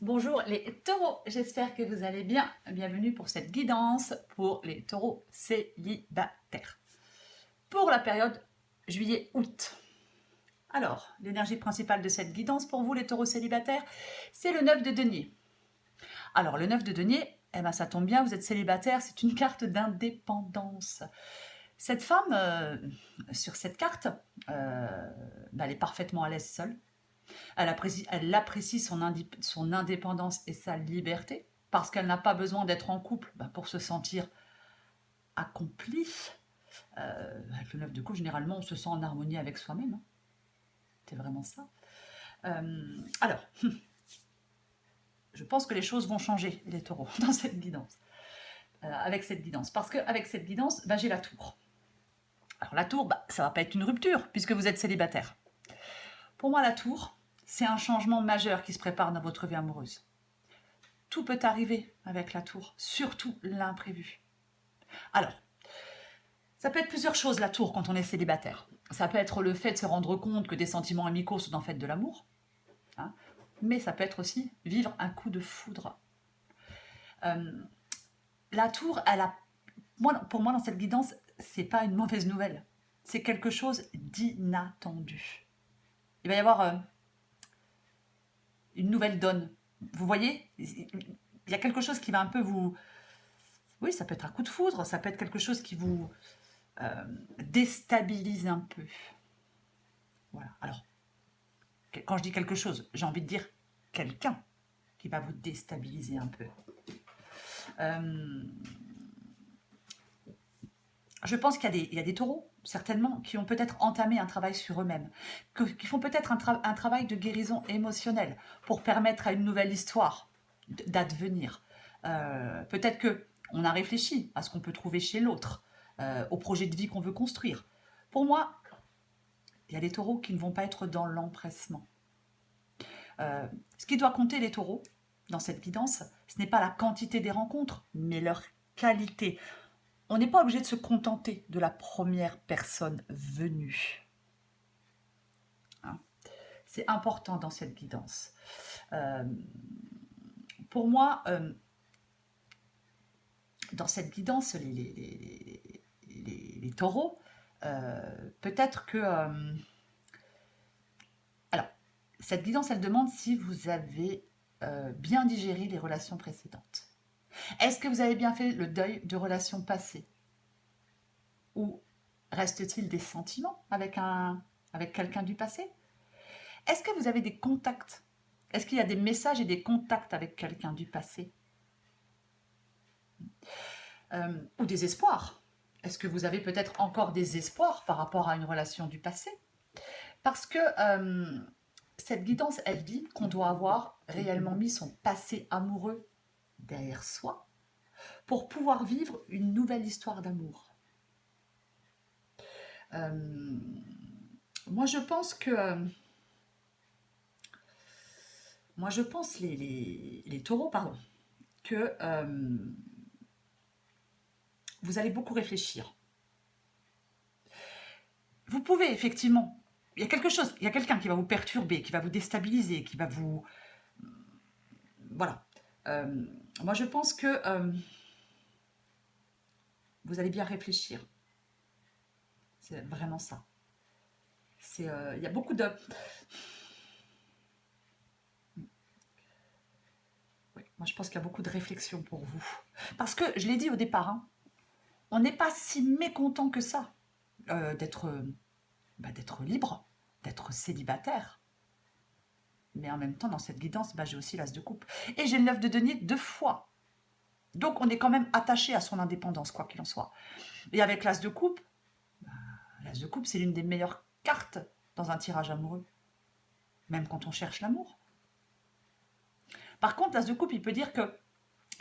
Bonjour les taureaux, j'espère que vous allez bien. Bienvenue pour cette guidance pour les taureaux célibataires. Pour la période juillet-août. Alors, l'énergie principale de cette guidance pour vous les taureaux célibataires, c'est le 9 de denier. Alors, le 9 de denier, eh ben, ça tombe bien, vous êtes célibataire, c'est une carte d'indépendance. Cette femme, sur cette carte, elle est parfaitement à l'aise seule. Elle apprécie son indépendance et sa liberté parce qu'elle n'a pas besoin d'être en couple pour se sentir accomplie. Avec le 9 de coupe, généralement, on se sent en harmonie avec soi-même. Hein. C'est vraiment ça. Alors, je pense que les choses vont changer, les taureaux, dans cette guidance. Avec cette guidance. Parce qu'avec cette guidance, j'ai la tour. Alors la tour, ça ne va pas être une rupture puisque vous êtes célibataire. Pour moi, la tour, c'est un changement majeur qui se prépare dans votre vie amoureuse. Tout peut arriver avec la tour, surtout l'imprévu. Alors, ça peut être plusieurs choses la tour quand on est célibataire. Ça peut être le fait de se rendre compte que des sentiments amicaux sont en fait de l'amour, hein, mais ça peut être aussi vivre un coup de foudre. La tour, pour moi dans cette guidance, c'est pas une mauvaise nouvelle, c'est quelque chose d'inattendu. Il va y avoir une nouvelle donne. Vous voyez, il y a quelque chose qui va un peu vous... Oui, ça peut être un coup de foudre, ça peut être quelque chose qui vous déstabilise un peu. Voilà. Alors, quand je dis quelque chose, j'ai envie de dire quelqu'un qui va vous déstabiliser un peu. Je pense qu'il y a des taureaux, certainement, qui ont peut-être entamé un travail sur eux-mêmes, qui font peut-être un travail de guérison émotionnelle pour permettre à une nouvelle histoire d'advenir. Peut-être qu'on a réfléchi à ce qu'on peut trouver chez l'autre, au projet de vie qu'on veut construire. Pour moi, il y a des taureaux qui ne vont pas être dans l'empressement. Ce qui doit compter les taureaux dans cette guidance, ce n'est pas la quantité des rencontres, mais leur qualité. On n'est pas obligé de se contenter de la première personne venue. Hein, c'est important dans cette guidance. Pour moi, dans cette guidance, les taureaux, peut-être que... alors, cette guidance, elle demande si vous avez bien digéré les relations précédentes. Est-ce que vous avez bien fait le deuil de relations passées? Ou reste-t-il des sentiments avec quelqu'un du passé? Est-ce que vous avez des contacts? Est-ce qu'il y a des messages et des contacts avec quelqu'un du passé? Ou des espoirs? Est-ce que vous avez peut-être encore des espoirs par rapport à une relation du passé? Parce que cette guidance, elle dit qu'on doit avoir réellement mis son passé amoureux derrière soi pour pouvoir vivre une nouvelle histoire d'amour. Moi, je pense que... les taureaux, pardon, que vous allez beaucoup réfléchir. Vous pouvez effectivement, il y a quelque chose, il y a quelqu'un qui va vous perturber, qui va vous déstabiliser, qui va vous... Voilà. Moi, je pense que vous allez bien réfléchir. C'est vraiment ça. Il y a beaucoup de... Oui, moi, je pense qu'il y a beaucoup de réflexion pour vous. Parce que, je l'ai dit au départ, hein, on n'est pas si mécontent que ça d'être libre, d'être célibataire. Mais en même temps, dans cette guidance, j'ai aussi l'as de coupe. Et j'ai le 9 de denier 2 fois. Donc, on est quand même attaché à son indépendance, quoi qu'il en soit. Et avec l'as de coupe, c'est l'une des meilleures cartes dans un tirage amoureux. Même quand on cherche l'amour. Par contre, l'as de coupe, il peut dire qu'il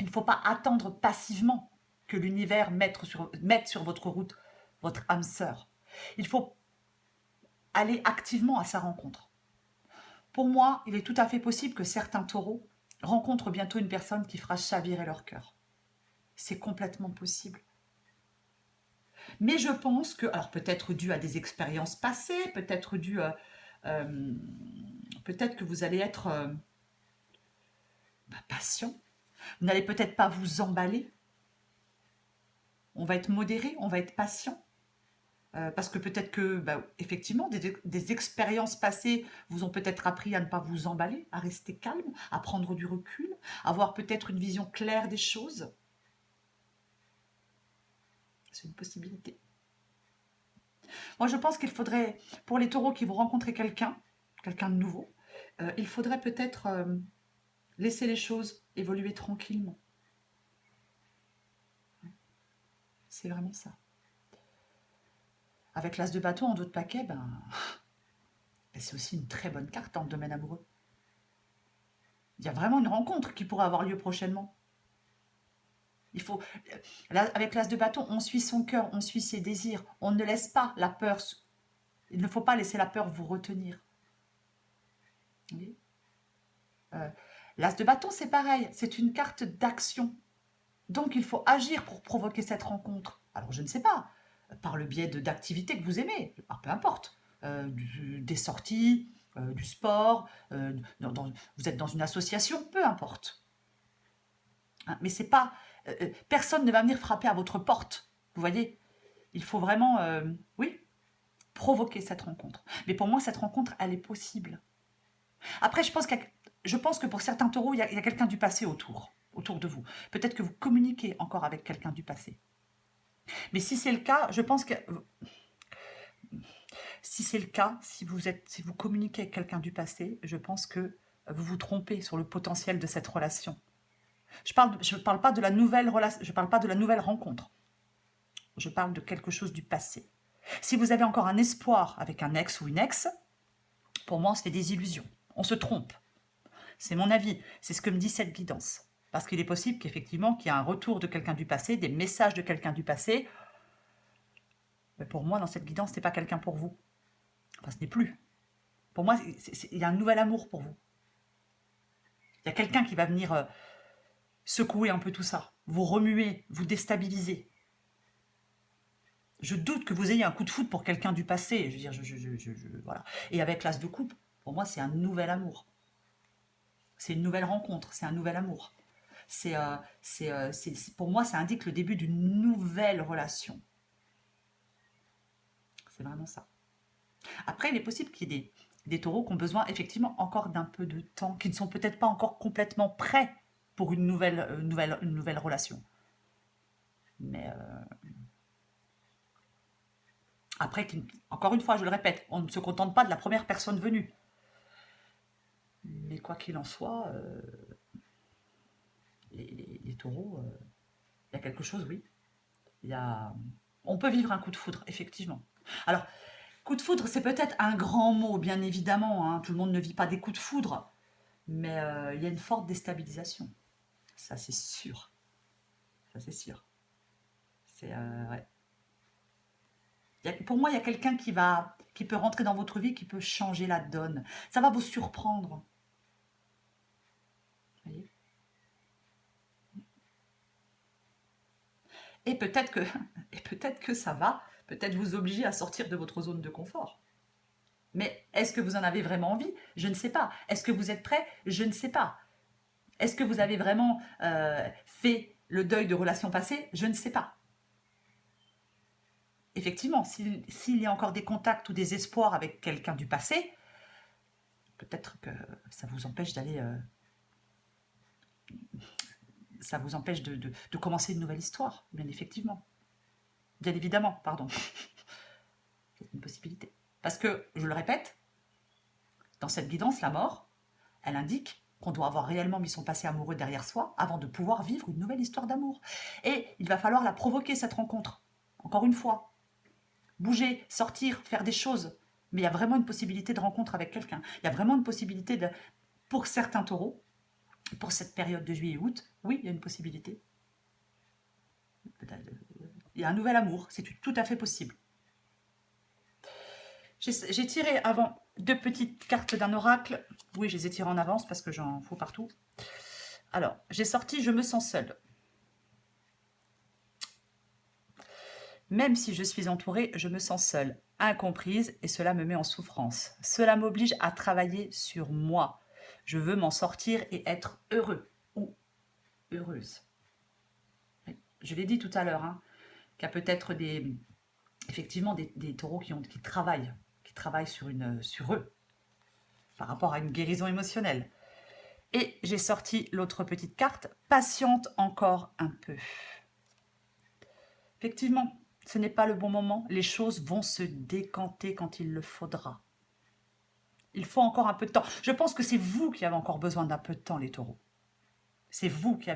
ne faut pas attendre passivement que l'univers mette sur votre route votre âme sœur. Il faut aller activement à sa rencontre. Pour moi, il est tout à fait possible que certains taureaux rencontrent bientôt une personne qui fera chavirer leur cœur. C'est complètement possible. Mais je pense que, alors peut-être dû à des expériences passées, peut-être dû peut-être que vous allez être patient. Vous n'allez peut-être pas vous emballer. On va être modéré, on va être patient. Parce que peut-être que, effectivement, des expériences passées vous ont peut-être appris à ne pas vous emballer, à rester calme, à prendre du recul, à avoir peut-être une vision claire des choses. C'est une possibilité. Moi, je pense qu'il faudrait, pour les taureaux qui vont rencontrer quelqu'un de nouveau, il faudrait peut-être laisser les choses évoluer tranquillement. C'est vraiment ça. Avec l'as de bâton en dos de paquet, c'est aussi une très bonne carte dans le domaine amoureux. Il y a vraiment une rencontre qui pourrait avoir lieu prochainement. Il faut, avec l'as de bâton, on suit son cœur, on suit ses désirs. On ne laisse pas la peur. Il ne faut pas laisser la peur vous retenir. Oui. L'as de bâton, c'est pareil. C'est une carte d'action. Donc, il faut agir pour provoquer cette rencontre. Alors, je ne sais pas, par le biais d'activités que vous aimez, peu importe, des sorties, du sport, vous êtes dans une association, peu importe. Hein, mais c'est pas... personne ne va venir frapper à votre porte, vous voyez. Il faut vraiment, oui, provoquer cette rencontre. Mais pour moi, cette rencontre, elle est possible. Après, je pense que pour certains taureaux, il y a quelqu'un du passé autour de vous. Peut-être que vous communiquez encore avec quelqu'un du passé. Mais si c'est le cas, je pense que... Si c'est le cas, si vous communiquez avec quelqu'un du passé, je pense que vous vous trompez sur le potentiel de cette relation. Je parle pas de la nouvelle relation, je parle pas de la nouvelle rencontre. Je parle de quelque chose du passé. Si vous avez encore un espoir avec un ex ou une ex, pour moi, on se fait des illusions. On se trompe. C'est mon avis. C'est ce que me dit cette guidance. Parce qu'il est possible qu'effectivement, qu'il y ait un retour de quelqu'un du passé, des messages de quelqu'un du passé. Mais pour moi, dans cette guidance, ce n'est pas quelqu'un pour vous. Enfin, ce n'est plus. Pour moi, il y a un nouvel amour pour vous. Il y a quelqu'un qui va venir secouer un peu tout ça, vous remuer, vous déstabiliser. Je doute que vous ayez un coup de foudre pour quelqu'un du passé. Je veux dire, voilà. Et avec l'as de coupe, pour moi, c'est un nouvel amour. C'est une nouvelle rencontre, c'est un nouvel amour. Pour moi, ça indique le début d'une nouvelle relation. C'est vraiment ça. Après, il est possible qu'il y ait des taureaux qui ont besoin effectivement encore d'un peu de temps, qui ne sont peut-être pas encore complètement prêts pour une nouvelle relation. Mais après, encore une fois, je le répète, on ne se contente pas de la première personne venue. Mais quoi qu'il en soit, les taureaux, il y a quelque chose, oui. On peut vivre un coup de foudre, effectivement. Alors, coup de foudre, c'est peut-être un grand mot, bien évidemment. Hein. Tout le monde ne vit pas des coups de foudre. Mais il y a une forte déstabilisation. Ça, c'est sûr. Ça, c'est sûr. Ouais. Pour moi, il y a quelqu'un qui peut rentrer dans votre vie, qui peut changer la donne. Ça va vous surprendre. Vous voyez ? Et peut-être que ça va peut-être vous obliger à sortir de votre zone de confort. Mais est-ce que vous en avez vraiment envie? Je ne sais pas. Est-ce que vous êtes prêt? Je ne sais pas. Est-ce que vous avez vraiment fait le deuil de relations passées? Je ne sais pas. Effectivement, s'il y a encore des contacts ou des espoirs avec quelqu'un du passé, peut-être que ça vous empêche d'aller... ça vous empêche de commencer une nouvelle histoire, bien effectivement. Bien évidemment, pardon. C'est une possibilité. Parce que, je le répète, dans cette guidance, la mort, elle indique qu'on doit avoir réellement mis son passé amoureux derrière soi avant de pouvoir vivre une nouvelle histoire d'amour. Et il va falloir la provoquer, cette rencontre. Encore une fois. Bouger, sortir, faire des choses. Mais il y a vraiment une possibilité de rencontre avec quelqu'un. Il y a vraiment une possibilité pour certains taureaux, pour cette période de juillet-août, oui, il y a une possibilité. Il y a un nouvel amour, c'est tout à fait possible. J'ai tiré avant 2 petites cartes d'un oracle. Oui, je les ai tirées en avance parce que j'en fous partout. Alors, j'ai sorti « Je me sens seule ». Même si je suis entourée, je me sens seule, incomprise, et cela me met en souffrance. Cela m'oblige à travailler sur moi. Je veux m'en sortir et être heureux ou heureuse. Je l'ai dit tout à l'heure, hein, qu'il y a peut-être effectivement des taureaux qui travaillent sur eux, par rapport à une guérison émotionnelle. Et j'ai sorti l'autre petite carte, patiente encore un peu. Effectivement, ce n'est pas le bon moment, les choses vont se décanter quand il le faudra. Il faut encore un peu de temps. Je pense que c'est vous qui avez encore besoin d'un peu de temps, les taureaux. C'est vous qui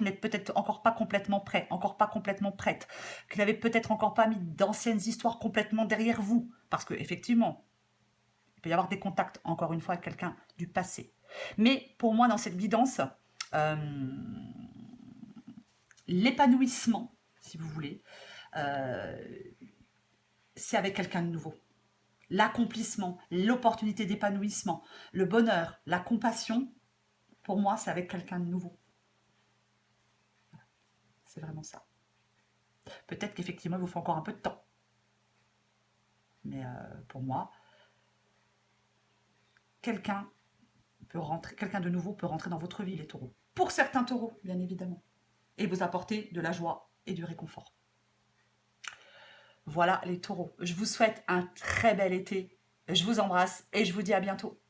n'êtes peut-être encore pas complètement prêt, encore pas complètement prête, qui n'avez peut-être encore pas mis d'anciennes histoires complètement derrière vous. Parce que effectivement, il peut y avoir des contacts, encore une fois, avec quelqu'un du passé. Mais pour moi, dans cette guidance, euh, l'épanouissement, si vous voulez, c'est avec quelqu'un de nouveau. L'accomplissement, l'opportunité d'épanouissement, le bonheur, la compassion, pour moi, c'est avec quelqu'un de nouveau. C'est vraiment ça. Peut-être qu'effectivement, il vous faut encore un peu de temps. Mais pour moi, quelqu'un de nouveau peut rentrer dans votre vie, les taureaux. Pour certains taureaux, bien évidemment. Et vous apporter de la joie et du réconfort. Voilà les taureaux. Je vous souhaite un très bel été. Je vous embrasse et je vous dis à bientôt.